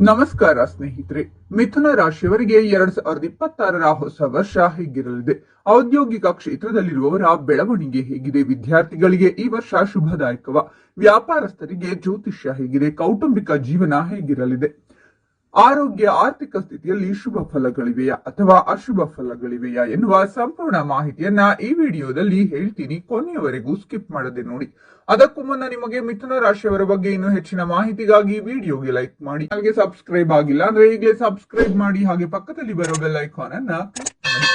ನಮಸ್ಕಾರ ಸ್ನೇಹಿತರೆ. ಮಿಥುನ ರಾಶಿಯವರಿಗೆ 2026ರ ಹೊಸ ವರ್ಷ ಹೇಗಿರಲಿದೆ? ಔದ್ಯೋಗಿಕ ಕ್ಷೇತ್ರದಲ್ಲಿರುವವರ ಬೆಳವಣಿಗೆ ಹೇಗಿದೆ? ವಿದ್ಯಾರ್ಥಿಗಳಿಗೆ ಈ ವರ್ಷ ಶುಭದಾಯಕವ? ವ್ಯಾಪಾರಸ್ಥರಿಗೆ ಜ್ಯೋತಿಷ್ಯ ಹೇಗಿದೆ? ಕೌಟುಂಬಿಕ ಜೀವನ ಹೇಗಿರಲಿದೆ? ಆರೋಗ್ಯ, ಆರ್ಥಿಕ ಸ್ಥಿತಿಯಲ್ಲಿ ಶುಭ ಫಲಗಳಿವೆಯಾ ಅಥವಾ ಅಶುಭ ಫಲಗಳಿವೆಯಾ ಎನ್ನುವ ಸಂಪೂರ್ಣ ಮಾಹಿತಿಯನ್ನ ಈ ವಿಡಿಯೋದಲ್ಲಿ ಹೇಳ್ತೀನಿ. ಕೊನೆಯವರೆಗೂ ಸ್ಕಿಪ್ ಮಾಡದೆ ನೋಡಿ. ಅದಕ್ಕೂ ಮುನ್ನ ನಿಮಗೆ ಮಿಥುನ ರಾಶಿಯವರ ಬಗ್ಗೆ ಇನ್ನೂ ಹೆಚ್ಚಿನ ಮಾಹಿತಿಗಾಗಿ ವಿಡಿಯೋಗೆ ಲೈಕ್ ಮಾಡಿ. ಹಾಗೆ ಸಬ್ಸ್ಕ್ರೈಬ್ ಆಗಿಲ್ಲ ಅಂದ್ರೆ ಈಗಲೇ ಸಬ್ಸ್ಕ್ರೈಬ್ ಮಾಡಿ. ಹಾಗೆ ಪಕ್ಕದಲ್ಲಿ ಬರೋ ಬೆಲ್ ಐಕಾನ್ ಅನ್ನ ಕ್ಲಿಕ್ ಮಾಡಿ.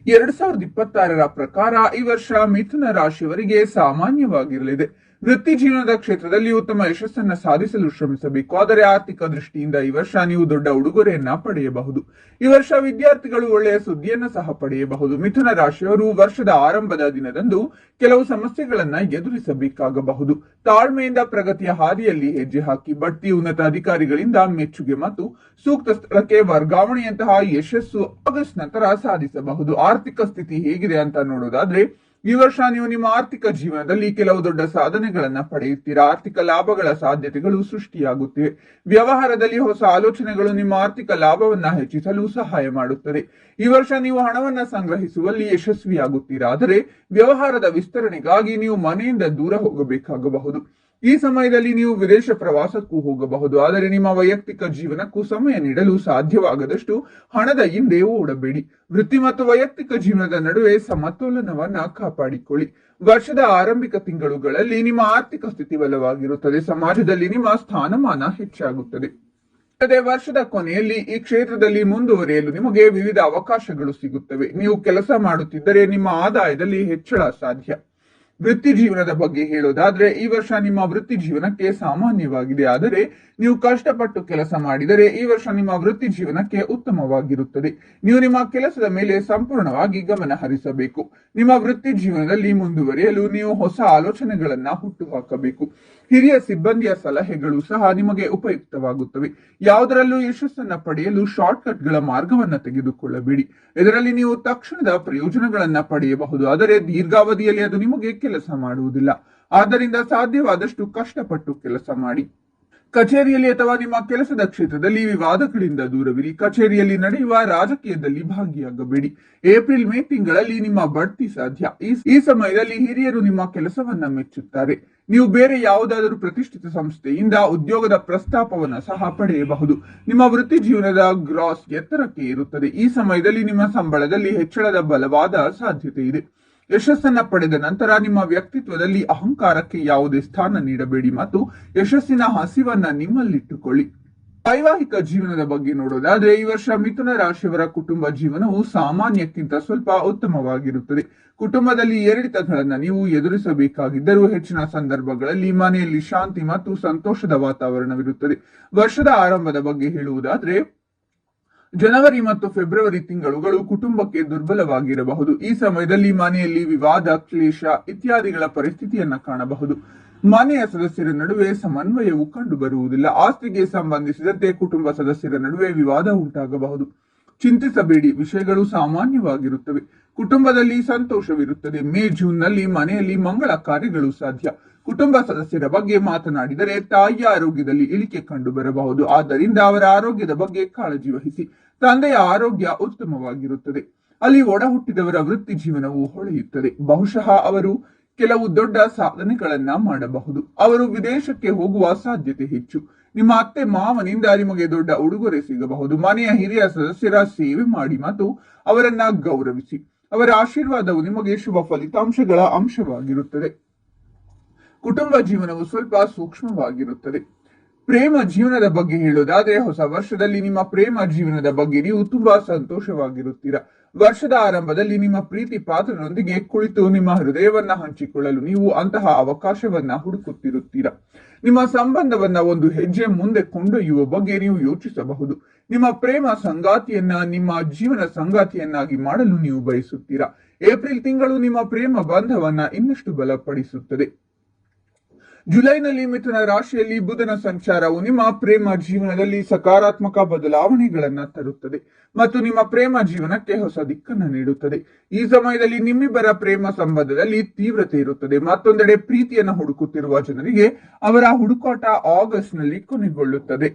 2026ರ ಪ್ರಕಾರ ಈ ವರ್ಷ ಮಿಥುನ ರಾಶಿಯವರಿಗೆ ಸಾಮಾನ್ಯವಾಗಿರಲಿದೆ. ವೃತ್ತಿ ಜೀವನದ ಕ್ಷೇತ್ರದಲ್ಲಿ ಉತ್ತಮ ಯಶಸ್ಸನ್ನ ಸಾಧಿಸಲು ಶ್ರಮಿಸಬೇಕು. ಆದರೆ ಆರ್ಥಿಕ ದೃಷ್ಟಿಯಿಂದ ಈ ವರ್ಷ ನೀವು ದೊಡ್ಡ ಉಡುಗೊರೆಯನ್ನ ಪಡೆಯಬಹುದು. ಈ ವರ್ಷ ವಿದ್ಯಾರ್ಥಿಗಳು ಒಳ್ಳೆಯ ಸುದ್ದಿಯನ್ನ ಸಹ ಪಡೆಯಬಹುದು. ಮಿಥುನ ರಾಶಿಯವರು ವರ್ಷದ ಆರಂಭದ ದಿನದಂದು ಕೆಲವು ಸಮಸ್ಯೆಗಳನ್ನ ಎದುರಿಸಬೇಕಾಗಬಹುದು. ತಾಳ್ಮೆಯಿಂದ ಪ್ರಗತಿಯ ಹಾದಿಯಲ್ಲಿ ಹೆಜ್ಜೆ ಹಾಕಿ. ಬಡ್ತಿ, ಉನ್ನತ ಅಧಿಕಾರಿಗಳಿಂದ ಮೆಚ್ಚುಗೆ ಮತ್ತು ಸೂಕ್ತ ಸ್ಥಳಕ್ಕೆ ವರ್ಗಾವಣೆಯಂತಹ ಯಶಸ್ಸು ಆಗಸ್ಟ್ ನಂತರ ಸಾಧಿಸಬಹುದು. ಆರ್ಥಿಕ ಸ್ಥಿತಿ ಹೇಗಿದೆ ಅಂತ ನೋಡೋದಾದ್ರೆ, ಈ ವರ್ಷ ನೀವು ನಿಮ್ಮ ಆರ್ಥಿಕ ಜೀವನದಲ್ಲಿ ಕೆಲವು ದೊಡ್ಡ ಸಾಧನೆಗಳನ್ನ ಪಡೆಯುತ್ತೀರಾ. ಆರ್ಥಿಕ ಲಾಭಗಳ ಸಾಧ್ಯತೆಗಳು ಸೃಷ್ಟಿಯಾಗುತ್ತಿವೆ. ವ್ಯವಹಾರದಲ್ಲಿ ಹೊಸ ಆಲೋಚನೆಗಳು ನಿಮ್ಮ ಆರ್ಥಿಕ ಲಾಭವನ್ನ ಹೆಚ್ಚಿಸಲು ಸಹಾಯ ಮಾಡುತ್ತದೆ. ಈ ವರ್ಷ ನೀವು ಹಣವನ್ನ ಸಂಗ್ರಹಿಸುವಲ್ಲಿ ಯಶಸ್ವಿಯಾಗುತ್ತೀರಾ. ಆದರೆ ವ್ಯವಹಾರದ ವಿಸ್ತರಣೆಗಾಗಿ ನೀವು ಮನೆಯಿಂದ ದೂರ ಹೋಗಬೇಕಾಗಬಹುದು. ಈ ಸಮಯದಲ್ಲಿ ನೀವು ವಿದೇಶ ಪ್ರವಾಸಕ್ಕೂ ಹೋಗಬಹುದು. ಆದರೆ ನಿಮ್ಮ ವೈಯಕ್ತಿಕ ಜೀವನಕ್ಕೂ ಸಮಯ ನೀಡಲು ಸಾಧ್ಯವಾಗದಷ್ಟು ಹಣದ ಹಿಂದೆ ಓಡಬೇಡಿ. ವೃತ್ತಿ ಮತ್ತು ವೈಯಕ್ತಿಕ ಜೀವನದ ನಡುವೆ ಸಮತೋಲನವನ್ನ ಕಾಪಾಡಿಕೊಳ್ಳಿ. ವರ್ಷದ ಆರಂಭಿಕ ತಿಂಗಳುಗಳಲ್ಲಿ ನಿಮ್ಮ ಆರ್ಥಿಕ ಸ್ಥಿತಿ ಬಲವಾಗಿರುತ್ತದೆ. ಸಮಾಜದಲ್ಲಿ ನಿಮ್ಮ ಸ್ಥಾನಮಾನ ಹೆಚ್ಚಾಗುತ್ತದೆ. ವರ್ಷದ ಕೊನೆಯಲ್ಲಿ ಈ ಕ್ಷೇತ್ರದಲ್ಲಿ ಮುಂದುವರಿಯಲು ನಿಮಗೆ ವಿವಿಧ ಅವಕಾಶಗಳು ಸಿಗುತ್ತವೆ. ನೀವು ಕೆಲಸ ಮಾಡುತ್ತಿದ್ದರೆ ನಿಮ್ಮ ಆದಾಯದಲ್ಲಿ ಹೆಚ್ಚಳ ಸಾಧ್ಯ. ವೃತ್ತಿ ಜೀವನದ ಬಗ್ಗೆ ಹೇಳೋದಾದ್ರೆ, ಈ ವರ್ಷ ನಿಮ್ಮ ವೃತ್ತಿ ಜೀವನಕ್ಕೆ ಸಾಮಾನ್ಯವಾಗಿದೆ. ಆದರೆ ನೀವು ಕಷ್ಟಪಟ್ಟು ಕೆಲಸ ಮಾಡಿದರೆ ಈ ವರ್ಷ ನಿಮ್ಮ ವೃತ್ತಿ ಜೀವನಕ್ಕೆ ಉತ್ತಮವಾಗಿರುತ್ತದೆ. ನೀವು ನಿಮ್ಮ ಕೆಲಸದ ಮೇಲೆ ಸಂಪೂರ್ಣವಾಗಿ ಗಮನ ಹರಿಸಬೇಕು. ನಿಮ್ಮ ವೃತ್ತಿ ಜೀವನದಲ್ಲಿ ಮುಂದುವರಿಯಲು ನೀವು ಹೊಸ ಆಲೋಚನೆಗಳನ್ನ ಹುಟ್ಟುಹಾಕಬೇಕು. ಹಿರಿಯ ಸಿಬ್ಬಂದಿಯ ಸಲಹೆಗಳು ಸಹ ನಿಮಗೆ ಉಪಯುಕ್ತವಾಗುತ್ತವೆ. ಯಾವುದರಲ್ಲೂ ಯಶಸ್ಸನ್ನ ಪಡೆಯಲು ಶಾರ್ಟ್ಕಟ್ಗಳ ಮಾರ್ಗವನ್ನ ತೆಗೆದುಕೊಳ್ಳಬೇಡಿ. ಇದರಲ್ಲಿ ನೀವು ತಕ್ಷಣದ ಪ್ರಯೋಜನಗಳನ್ನ ಪಡೆಯಬಹುದು, ಆದರೆ ದೀರ್ಘಾವಧಿಯಲ್ಲಿ ಅದು ನಿಮಗೆ ಕೆಲಸ ಮಾಡುವುದಿಲ್ಲ. ಆದ್ದರಿಂದ ಸಾಧ್ಯವಾದಷ್ಟು ಕಷ್ಟಪಟ್ಟು ಕೆಲಸ ಮಾಡಿ. ಕಚೇರಿಯಲ್ಲಿ ಅಥವಾ ನಿಮ್ಮ ಕೆಲಸದ ಕ್ಷೇತ್ರದಲ್ಲಿ ವಿವಾದಗಳಿಂದ ದೂರವಿರಿ. ಕಚೇರಿಯಲ್ಲಿ ನಡೆಯುವ ರಾಜಕೀಯದಲ್ಲಿ ಭಾಗಿಯಾಗಬೇಡಿ. ಏಪ್ರಿಲ್ ಮೇ ತಿಂಗಳಲ್ಲಿ ನಿಮ್ಮ ಬಡ್ತಿ ಸಾಧ್ಯ. ಈ ಸಮಯದಲ್ಲಿ ಹಿರಿಯರು ನಿಮ್ಮ ಕೆಲಸವನ್ನ ಮೆಚ್ಚುತ್ತಾರೆ. ನೀವು ಬೇರೆ ಯಾವುದಾದರೂ ಪ್ರತಿಷ್ಠಿತ ಸಂಸ್ಥೆಯಿಂದ ಉದ್ಯೋಗದ ಪ್ರಸ್ತಾಪವನ್ನ ಸಹ ಪಡೆಯಬಹುದು. ನಿಮ್ಮ ವೃತ್ತಿ ಜೀವನದ ಗ್ರಾಸ್ ಎತ್ತರಕ್ಕೆ ಇರುತ್ತದೆ. ಈ ಸಮಯದಲ್ಲಿ ನಿಮ್ಮ ಸಂಬಳದಲ್ಲಿ ಹೆಚ್ಚಳದ ಬಲವಾದ ಸಾಧ್ಯತೆ ಇದೆ. ಯಶಸ್ಸನ್ನ ಪಡೆದ ನಂತರ ನಿಮ್ಮ ವ್ಯಕ್ತಿತ್ವದಲ್ಲಿ ಅಹಂಕಾರಕ್ಕೆ ಯಾವುದೇ ಸ್ಥಾನ ನೀಡಬೇಡಿ ಮತ್ತು ಯಶಸ್ಸಿನ ಹಸಿವನ್ನ ನಿಮ್ಮಲ್ಲಿಟ್ಟುಕೊಳ್ಳಿ. ವೈವಾಹಿಕ ಜೀವನದ ಬಗ್ಗೆ ನೋಡೋದಾದ್ರೆ, ಈ ವರ್ಷ ಮಿಥುನ ರಾಶಿಯವರ ಕುಟುಂಬ ಜೀವನವು ಸಾಮಾನ್ಯಕ್ಕಿಂತ ಸ್ವಲ್ಪ ಉತ್ತಮವಾಗಿರುತ್ತದೆ. ಕುಟುಂಬದಲ್ಲಿ ಏರಿಳಿತಗಳನ್ನ ನೀವು ಎದುರಿಸಬೇಕಾಗಿದ್ದರೂ ಹೆಚ್ಚಿನ ಸಂದರ್ಭಗಳಲ್ಲಿ ಮನೆಯಲ್ಲಿ ಶಾಂತಿ ಮತ್ತು ಸಂತೋಷದ ವಾತಾವರಣವಿರುತ್ತದೆ. ವರ್ಷದ ಆರಂಭದ ಬಗ್ಗೆ ಹೇಳುವುದಾದ್ರೆ, ಜನವರಿ ಮತ್ತು ಫೆಬ್ರವರಿ ತಿಂಗಳುಗಳು ಕುಟುಂಬಕ್ಕೆ ದುರ್ಬಲವಾಗಿರಬಹುದು. ಈ ಸಮಯದಲ್ಲಿ ಮನೆಯಲ್ಲಿ ವಿವಾದ, ಕ್ಲೇಶ ಇತ್ಯಾದಿಗಳ ಪರಿಸ್ಥಿತಿಯನ್ನ ಕಾಣಬಹುದು. ಮನೆಯ ಸದಸ್ಯರ ನಡುವೆ ಸಮನ್ವಯವು ಕಂಡು ಬರುವುದಿಲ್ಲ. ಆಸ್ತಿಗೆ ಸಂಬಂಧಿಸಿದಂತೆ ಕುಟುಂಬ ಸದಸ್ಯರ ನಡುವೆ ವಿವಾದ ಉಂಟಾಗಬಹುದು. ಚಿಂತಿಸಬೇಡಿ, ವಿಷಯಗಳು ಸಾಮಾನ್ಯವಾಗಿರುತ್ತವೆ. ಕುಟುಂಬದಲ್ಲಿ ಸಂತೋಷವಿರುತ್ತದೆ. ಮೇ ಜೂನ್ ನಲ್ಲಿ ಮನೆಯಲ್ಲಿ ಮಂಗಳ ಕಾರ್ಯಗಳು ಸಾಧ್ಯ. ಕುಟುಂಬ ಸದಸ್ಯರ ಬಗ್ಗೆ ಮಾತನಾಡಿದರೆ ತಾಯಿಯ ಆರೋಗ್ಯದಲ್ಲಿ ಇಳಿಕೆ ಕಂಡು ಬರಬಹುದು. ಆದ್ದರಿಂದ ಅವರ ಆರೋಗ್ಯದ ಬಗ್ಗೆ ಕಾಳಜಿ ವಹಿಸಿ. ತಂದೆಯ ಆರೋಗ್ಯ ಉತ್ತಮವಾಗಿರುತ್ತದೆ. ಅಲ್ಲಿ ಒಡ ಹುಟ್ಟಿದವರ ವೃತ್ತಿ ಜೀವನವು ಹೊಳೆಯುತ್ತದೆ. ಬಹುಶಃ ಅವರು ಕೆಲವು ದೊಡ್ಡ ಸಾಧನೆಗಳನ್ನ ಮಾಡಬಹುದು. ಅವರು ವಿದೇಶಕ್ಕೆ ಹೋಗುವ ಸಾಧ್ಯತೆ ಹೆಚ್ಚು. ನಿಮ್ಮ ಅತ್ತೆ ಮಾವನಿಂದ ನಿಮಗೆ ದೊಡ್ಡ ಉಡುಗೊರೆ ಸಿಗಬಹುದು. ಮನೆಯ ಹಿರಿಯ ಸದಸ್ಯರ ಸೇವೆ ಮಾಡಿ ಮತ್ತು ಅವರನ್ನ ಗೌರವಿಸಿ. ಅವರ ಆಶೀರ್ವಾದವು ನಿಮಗೆ ಶುಭ ಫಲಿತಾಂಶಗಳ ಅಂಶವಾಗಿರುತ್ತದೆ. ಕುಟುಂಬ ಜೀವನವು ಸ್ವಲ್ಪ ಸೂಕ್ಷ್ಮವಾಗಿರುತ್ತದೆ. ಪ್ರೇಮ ಜೀವನದ ಬಗ್ಗೆ ಹೇಳೋದಾದ್ರೆ, ಹೊಸ ವರ್ಷದಲ್ಲಿ ನಿಮ್ಮ ಪ್ರೇಮ ಜೀವನದ ಬಗ್ಗೆ ನೀವು ತುಂಬಾ ಸಂತೋಷವಾಗಿರುತ್ತೀರಾ. ವರ್ಷದ ಆರಂಭದಲ್ಲಿ ನಿಮ್ಮ ಪ್ರೀತಿ ಪಾತ್ರರೊಂದಿಗೆ ಕುಳಿತು ನಿಮ್ಮ ಹೃದಯವನ್ನ ಹಂಚಿಕೊಳ್ಳಲು ನೀವು ಅಂತಹ ಅವಕಾಶವನ್ನ ಹುಡುಕುತ್ತಿರುತ್ತೀರಾ. ನಿಮ್ಮ ಸಂಬಂಧವನ್ನ ಒಂದು ಹೆಜ್ಜೆ ಮುಂದೆ ಕೊಂಡೊಯ್ಯುವ ಬಗ್ಗೆ ನೀವು ಯೋಚಿಸಬಹುದು. ನಿಮ್ಮ ಪ್ರೇಮ ಸಂಗಾತಿಯನ್ನ ನಿಮ್ಮ ಜೀವನ ಸಂಗಾತಿಯನ್ನಾಗಿ ಮಾಡಲು ನೀವು ಬಯಸುತ್ತೀರಾ. ಏಪ್ರಿಲ್ ತಿಂಗಳು ನಿಮ್ಮ ಪ್ರೇಮ ಬಂಧವನ್ನ ಇನ್ನಷ್ಟು ಬಲಪಡಿಸುತ್ತದೆ. ಜುಲೈನಲ್ಲಿ ಮಿಥುನ ರಾಶಿಯಲ್ಲಿ ಬುಧನ ಸಂಚಾರವು ನಿಮ್ಮ ಪ್ರೇಮ ಜೀವನದಲ್ಲಿ ಸಕಾರಾತ್ಮಕ ಬದಲಾವಣೆಗಳನ್ನ ತರುತ್ತದೆ ಮತ್ತು ನಿಮ್ಮ ಪ್ರೇಮ ಜೀವನಕ್ಕೆ ಹೊಸ ದಿಕ್ಕನ್ನು ನೀಡುತ್ತದೆ. ಈ ಸಮಯದಲ್ಲಿ ನಿಮ್ಮಿಬ್ಬರ ಪ್ರೇಮ ಸಂಬಂಧದಲ್ಲಿ ತೀವ್ರತೆ ಇರುತ್ತದೆ. ಮತ್ತೊಂದೆಡೆ ಪ್ರೀತಿಯನ್ನು ಹುಡುಕುತ್ತಿರುವ ಜನರಿಗೆ ಅವರ ಹುಡುಕಾಟ ಆಗಸ್ಟ್ ನಲ್ಲಿ ಕೊನೆಗೊಳ್ಳುತ್ತದೆ.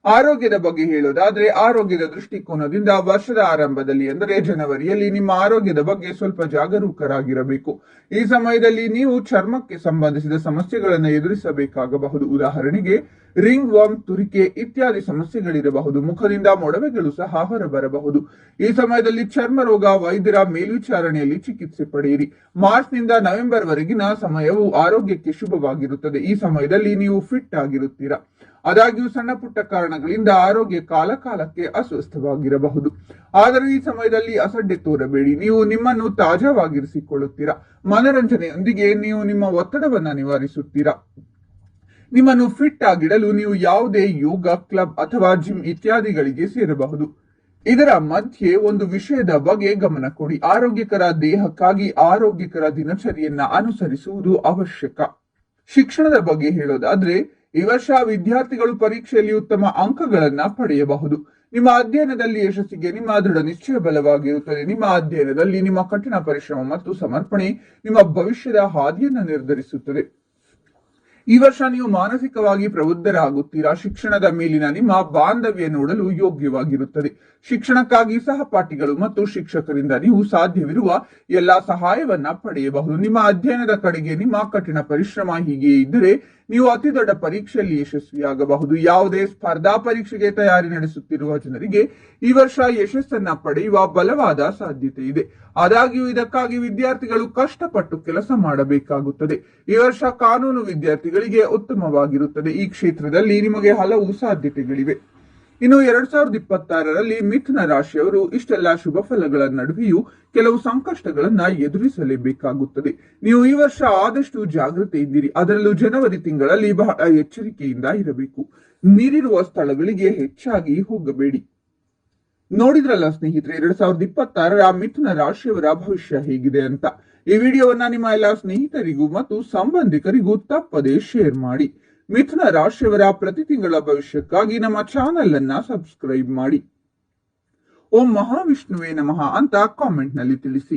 ಆರೋಗ್ಯದ ಬಗ್ಗೆ ಹೇಳೋದಾದ್ರೆ ಆರೋಗ್ಯದ ದೃಷ್ಟಿಕೋನದಿಂದ ವರ್ಷದ ಆರಂಭದಲ್ಲಿ ಅಂದರೆ ಜನವರಿಯಲ್ಲಿ ನಿಮ್ಮ ಆರೋಗ್ಯದ ಬಗ್ಗೆ ಸ್ವಲ್ಪ ಜಾಗರೂಕರಾಗಿರಬೇಕು. ಈ ಸಮಯದಲ್ಲಿ ನೀವು ಚರ್ಮಕ್ಕೆ ಸಂಬಂಧಿಸಿದ ಸಮಸ್ಯೆಗಳನ್ನು ಎದುರಿಸಬೇಕಾಗಬಹುದು. ಉದಾಹರಣೆಗೆ ರಿಂಗ್ ವರ್ಮ್, ತುರಿಕೆ ಇತ್ಯಾದಿ ಸಮಸ್ಯೆಗಳಿರಬಹುದು. ಮುಖದಿಂದ ಮೊಡವೆಗಳು ಸಹ ಹೊರಬರಬಹುದು. ಈ ಸಮಯದಲ್ಲಿ ಚರ್ಮ ರೋಗ ವೈದ್ಯರ ಮೇಲ್ವಿಚಾರಣೆಯಲ್ಲಿ ಚಿಕಿತ್ಸೆ ಪಡೆಯಿರಿ. ಮಾರ್ಚ್ನಿಂದ ನವೆಂಬರ್ ವರೆಗಿನ ಸಮಯವು ಆರೋಗ್ಯಕ್ಕೆ ಶುಭವಾಗಿರುತ್ತದೆ. ಈ ಸಮಯದಲ್ಲಿ ನೀವು ಫಿಟ್ ಆಗಿರುತ್ತೀರಾ. ಆದಾಗ್ಯೂ ಸಣ್ಣ ಪುಟ್ಟ ಕಾರಣಗಳಿಂದ ಆರೋಗ್ಯ ಕಾಲಕಾಲಕ್ಕೆ ಅಸ್ವಸ್ಥವಾಗಿರಬಹುದು. ಆದರೆ ಈ ಸಮಯದಲ್ಲಿ ಅಸಡ್ಡೆ ತೋರಬೇಡಿ. ನೀವು ನಿಮ್ಮನ್ನು ತಾಜಾವಾಗಿರಿಸಿಕೊಳ್ಳುತ್ತೀರಾ. ಮನರಂಜನೆಯೊಂದಿಗೆ ನೀವು ನಿಮ್ಮ ಒತ್ತಡವನ್ನ ನಿವಾರಿಸುತ್ತೀರಾ. ನಿಮ್ಮನ್ನು ಫಿಟ್ ಆಗಿಡಲು ನೀವು ಯಾವುದೇ ಯೋಗ ಕ್ಲಬ್ ಅಥವಾ ಜಿಮ್ ಇತ್ಯಾದಿಗಳಿಗೆ ಸೇರಬಹುದು. ಇದರ ಮಧ್ಯೆ ಒಂದು ವಿಷಯದ ಬಗ್ಗೆ ಗಮನ ಕೊಡಿ. ಆರೋಗ್ಯಕರ ದೇಹಕ್ಕಾಗಿ ಆರೋಗ್ಯಕರ ದಿನಚರಿಯನ್ನ ಅನುಸರಿಸುವುದು ಅವಶ್ಯಕ. ಶಿಕ್ಷಣದ ಬಗ್ಗೆ ಹೇಳೋದಾದ್ರೆ ಈ ವರ್ಷ ವಿದ್ಯಾರ್ಥಿಗಳು ಪರೀಕ್ಷೆಯಲ್ಲಿ ಉತ್ತಮ ಅಂಕಗಳನ್ನ ಪಡೆಯಬಹುದು. ನಿಮ್ಮ ಅಧ್ಯಯನದಲ್ಲಿ ಯಶಸ್ಸಿಗೆ ನಿಮ್ಮ ದೃಢ ನಿಶ್ಚಯ ಬಲವಾಗಿರುತ್ತದೆ. ನಿಮ್ಮ ಅಧ್ಯಯನದಲ್ಲಿ ನಿಮ್ಮ ಕಠಿಣ ಪರಿಶ್ರಮ ಮತ್ತು ಸಮರ್ಪಣೆ ನಿಮ್ಮ ಭವಿಷ್ಯದ ಹಾದಿಯನ್ನು ನಿರ್ಧರಿಸುತ್ತದೆ. ಈ ವರ್ಷ ನೀವು ಮಾನಸಿಕವಾಗಿ ಪ್ರಬುದ್ಧರಾಗುತ್ತೀರಾ. ಶಿಕ್ಷಣದ ಮೇಲಿನ ನಿಮ್ಮ ಬಾಂಧವ್ಯ ನೋಡಲು ಯೋಗ್ಯವಾಗಿರುತ್ತದೆ. ಶಿಕ್ಷಣಕ್ಕಾಗಿ ಸಹಪಾಠಿಗಳು ಮತ್ತು ಶಿಕ್ಷಕರಿಂದ ನೀವು ಸಾಧ್ಯವಿರುವ ಎಲ್ಲಾ ಸಹಾಯವನ್ನ ಪಡೆಯಬಹುದು. ನಿಮ್ಮ ಅಧ್ಯಯನದ ಕಡೆಗೆ ನಿಮ್ಮ ಕಠಿಣ ಪರಿಶ್ರಮ ಹೀಗೆ ಇದ್ದರೆ ನೀವು ಅತಿ ದೊಡ್ಡ ಪರೀಕ್ಷೆಯಲ್ಲಿ ಯಶಸ್ವಿಯಾಗಬಹುದು. ಯಾವುದೇ ಸ್ಪರ್ಧಾ ಪರೀಕ್ಷೆಗೆ ತಯಾರಿ ನಡೆಸುತ್ತಿರುವ ಜನರಿಗೆ ಈ ವರ್ಷ ಯಶಸ್ಸನ್ನ ಪಡೆಯುವ ಬಲವಾದ ಸಾಧ್ಯತೆ ಇದೆ. ಆದಾಗ್ಯೂ ಇದಕ್ಕಾಗಿ ವಿದ್ಯಾರ್ಥಿಗಳು ಕಷ್ಟಪಟ್ಟು ಕೆಲಸ ಮಾಡಬೇಕಾಗುತ್ತದೆ. ಈ ವರ್ಷ ಕಾನೂನು ವಿದ್ಯಾರ್ಥಿಗಳಿಗೆ ಉತ್ತಮವಾಗಿರುತ್ತದೆ. ಈ ಕ್ಷೇತ್ರದಲ್ಲಿ ನಿಮಗೆ ಹಲವು ಸಾಧ್ಯತೆಗಳಿವೆ. ಇನ್ನು 2026ರಲ್ಲಿ ಮಿಥುನ ರಾಶಿಯವರು ಇಷ್ಟೆಲ್ಲ ಶುಭ ಫಲಗಳ ನಡುವೆಯೂ ಕೆಲವು ಸಂಕಷ್ಟಗಳನ್ನ ಎದುರಿಸಲೇಬೇಕಾಗುತ್ತದೆ. ನೀವು ಈ ವರ್ಷ ಆದಷ್ಟು ಜಾಗೃತಿ ಇದ್ದೀರಿ. ಅದರಲ್ಲೂ ಜನವರಿ ತಿಂಗಳಲ್ಲಿ ಬಹಳ ಎಚ್ಚರಿಕೆಯಿಂದ ಇರಬೇಕು. ನೀರಿರುವ ಸ್ಥಳಗಳಿಗೆ ಹೆಚ್ಚಾಗಿ ಹೋಗಬೇಡಿ. ನೋಡಿದ್ರಲ್ಲ ಸ್ನೇಹಿತರೆ, 2026ರ ಮಿಥುನ ರಾಶಿಯವರ ಭವಿಷ್ಯ ಹೇಗಿದೆ ಅಂತ. ಈ ವಿಡಿಯೋವನ್ನ ನಿಮ್ಮ ಎಲ್ಲ ಸ್ನೇಹಿತರಿಗೂ ಮತ್ತು ಸಂಬಂಧಿಕರಿಗೂ ತಪ್ಪದೇ ಶೇರ್ ಮಾಡಿ. ಮಿಥುನ ರಾಶಿಯವರ ಪ್ರತಿ ತಿಂಗಳ ಭವಿಷ್ಯಕ್ಕಾಗಿ ನಮ್ಮ ಚಾನೆಲ್ ಅನ್ನ ಸಬ್ಸ್ಕ್ರೈಬ್ ಮಾಡಿ. ಓಂ ಮಹಾವಿಷ್ಣುವೇ ನಮಃ ಅಂತ ಕಾಮೆಂಟ್ ನಲ್ಲಿ ತಿಳಿಸಿ.